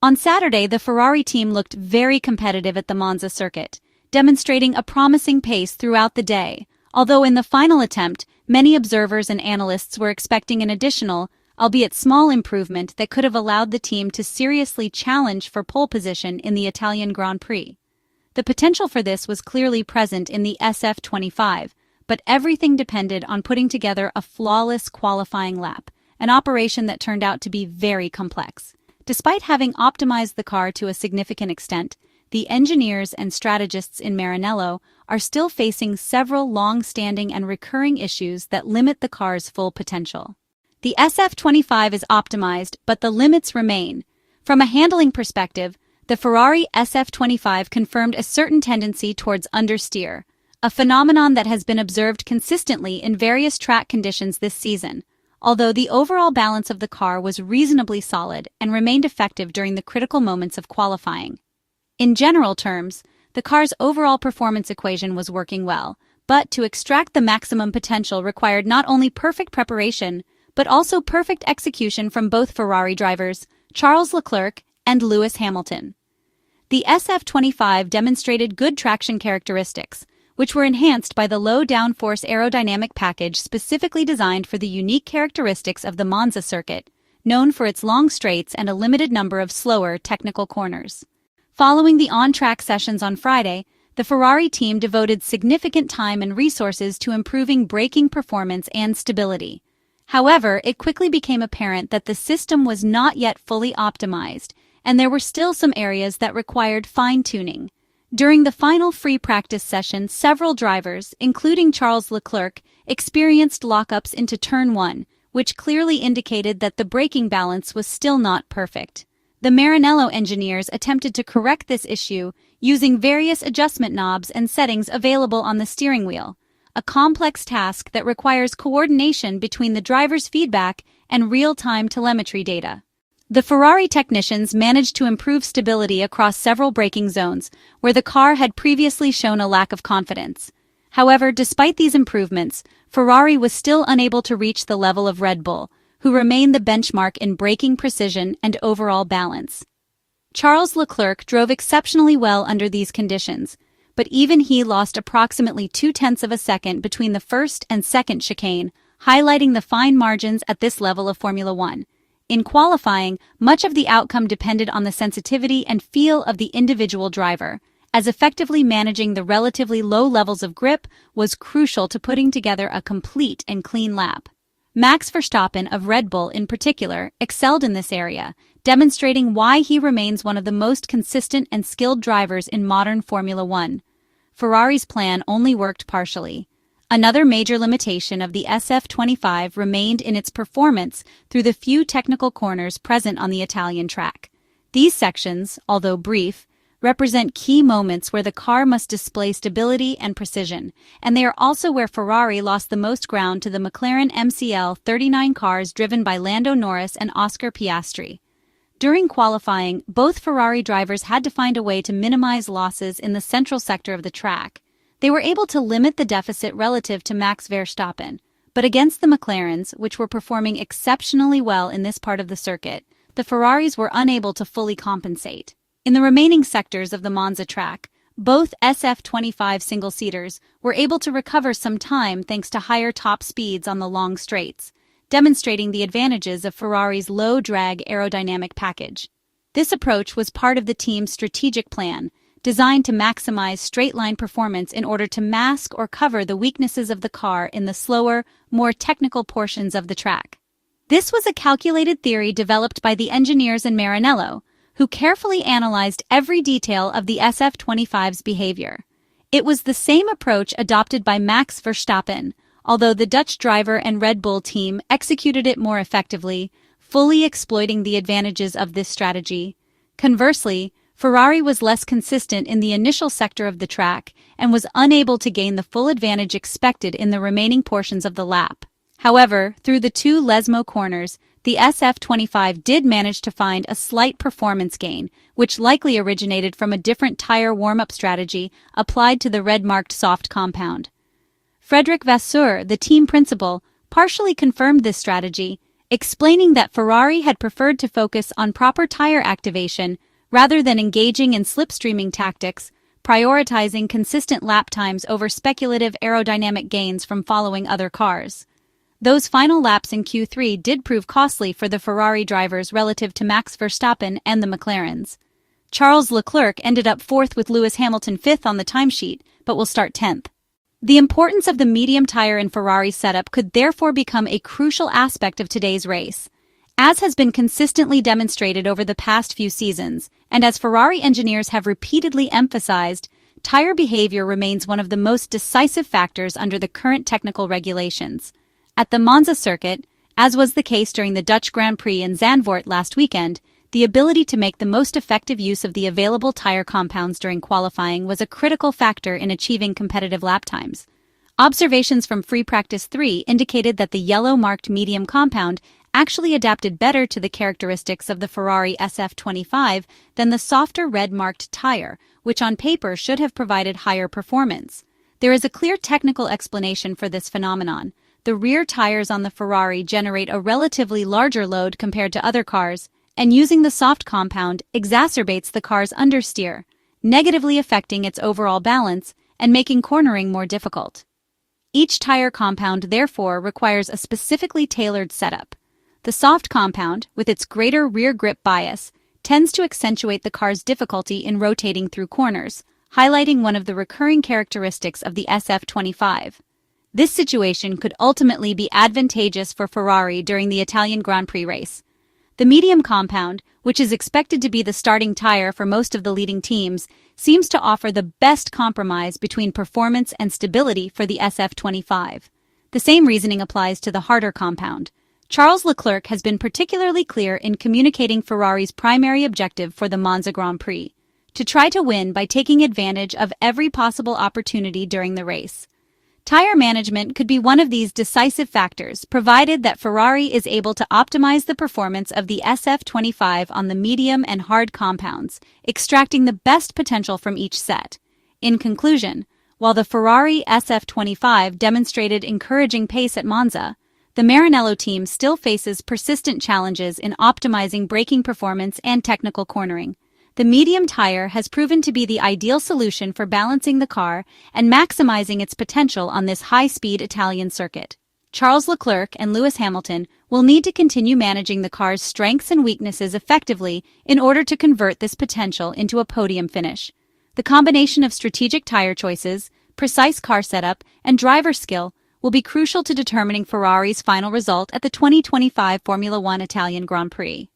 On Saturday, the Ferrari team looked very competitive at the Monza circuit, demonstrating a promising pace throughout the day, although in the final attempt, many observers and analysts were expecting an additional, albeit small improvement that could have allowed the team to seriously challenge for pole position in the Italian Grand Prix. The potential for this was clearly present in the SF-25, but everything depended on putting together a flawless qualifying lap, an operation that turned out to be very complex. Despite having optimized the car to a significant extent, the engineers and strategists in Maranello are still facing several long-standing and recurring issues that limit the car's full potential. The SF-25 is optimized, but the limits remain. From a handling perspective, the Ferrari SF-25 confirmed a certain tendency towards understeer, a phenomenon that has been observed consistently in various track conditions this season, although the overall balance of the car was reasonably solid and remained effective during the critical moments of qualifying. In general terms, the car's overall performance equation was working well, but to extract the maximum potential required not only perfect preparation, but also perfect execution from both Ferrari drivers, Charles Leclerc and Lewis Hamilton. The SF-25 demonstrated good traction characteristics, which were enhanced by the low-downforce aerodynamic package specifically designed for the unique characteristics of the Monza circuit, known for its long straights and a limited number of slower technical corners. Following the on-track sessions on Friday, the Ferrari team devoted significant time and resources to improving braking performance and stability. However, it quickly became apparent that the system was not yet fully optimized, and there were still some areas that required fine-tuning. During the final free practice session, several drivers, including Charles Leclerc, experienced lockups into Turn 1, which clearly indicated that the braking balance was still not perfect. The Maranello engineers attempted to correct this issue using various adjustment knobs and settings available on the steering wheel, a complex task that requires coordination between the driver's feedback and real-time telemetry data. The Ferrari technicians managed to improve stability across several braking zones, where the car had previously shown a lack of confidence. However, despite these improvements, Ferrari was still unable to reach the level of Red Bull, who remain the benchmark in braking precision and overall balance. Charles Leclerc drove exceptionally well under these conditions, but even he lost approximately 0.2 of a second between the first and second chicane, highlighting the fine margins at this level of Formula One. In qualifying, much of the outcome depended on the sensitivity and feel of the individual driver, as effectively managing the relatively low levels of grip was crucial to putting together a complete and clean lap. Max Verstappen of Red Bull, in particular, excelled in this area, demonstrating why he remains one of the most consistent and skilled drivers in modern Formula One. Ferrari's plan only worked partially. Another major limitation of the SF-25 remained in its performance through the few technical corners present on the Italian track. These sections, although brief, represent key moments where the car must display stability and precision, and they are also where Ferrari lost the most ground to the McLaren MCL-39 cars driven by Lando Norris and Oscar Piastri. During qualifying, both Ferrari drivers had to find a way to minimize losses in the central sector of the track. They were able to limit the deficit relative to Max Verstappen, but against the McLarens, which were performing exceptionally well in this part of the circuit, the Ferraris were unable to fully compensate. In the remaining sectors of the Monza track, both SF-25 single-seaters were able to recover some time thanks to higher top speeds on the long straights, demonstrating the advantages of Ferrari's low-drag aerodynamic package. This approach was part of the team's strategic plan, designed to maximize straight-line performance in order to mask or cover the weaknesses of the car in the slower, more technical portions of the track. This was a calculated theory developed by the engineers in Maranello, who carefully analyzed every detail of the SF-25's behavior. It was the same approach adopted by Max Verstappen, although the Dutch driver and Red Bull team executed it more effectively, fully exploiting the advantages of this strategy. Conversely, Ferrari was less consistent in the initial sector of the track and was unable to gain the full advantage expected in the remaining portions of the lap. However, through the two Lesmo corners, the SF-25 did manage to find a slight performance gain, which likely originated from a different tire warm-up strategy applied to the red-marked soft compound. Frédéric Vasseur, the team principal, partially confirmed this strategy, explaining that Ferrari had preferred to focus on proper tire activation rather than engaging in slipstreaming tactics, prioritizing consistent lap times over speculative aerodynamic gains from following other cars. Those final laps in Q3 did prove costly for the Ferrari drivers relative to Max Verstappen and the McLarens. Charles Leclerc ended up fourth with Lewis Hamilton fifth on the timesheet, but will start 10th. The importance of the medium tire in Ferrari's setup could therefore become a crucial aspect of today's race. As has been consistently demonstrated over the past few seasons, and as Ferrari engineers have repeatedly emphasized, tire behavior remains one of the most decisive factors under the current technical regulations. At the Monza circuit, as was the case during the Dutch Grand Prix in Zandvoort last weekend, the ability to make the most effective use of the available tire compounds during qualifying was a critical factor in achieving competitive lap times. Observations from Free Practice 3 indicated that the yellow-marked medium compound actually adapted better to the characteristics of the Ferrari SF-25 than the softer red-marked tire, which on paper should have provided higher performance. There is a clear technical explanation for this phenomenon. The rear tires on the Ferrari generate a relatively larger load compared to other cars, and using the soft compound exacerbates the car's understeer, negatively affecting its overall balance and making cornering more difficult. Each tire compound, therefore, requires a specifically tailored setup. The soft compound, with its greater rear grip bias, tends to accentuate the car's difficulty in rotating through corners, highlighting one of the recurring characteristics of the SF-25. This situation could ultimately be advantageous for Ferrari during the Italian Grand Prix race. The medium compound, which is expected to be the starting tire for most of the leading teams, seems to offer the best compromise between performance and stability for the SF-25. The same reasoning applies to the harder compound. Charles Leclerc has been particularly clear in communicating Ferrari's primary objective for the Monza Grand Prix: to try to win by taking advantage of every possible opportunity during the race. Tire management could be one of these decisive factors, provided that Ferrari is able to optimize the performance of the SF-25 on the medium and hard compounds, extracting the best potential from each set. In conclusion, while the Ferrari SF-25 demonstrated encouraging pace at Monza, the Maranello team still faces persistent challenges in optimizing braking performance and technical cornering. The medium tire has proven to be the ideal solution for balancing the car and maximizing its potential on this high-speed Italian circuit. Charles Leclerc and Lewis Hamilton will need to continue managing the car's strengths and weaknesses effectively in order to convert this potential into a podium finish. The combination of strategic tire choices, precise car setup, and driver skill will be crucial to determining Ferrari's final result at the 2025 Formula One Italian Grand Prix.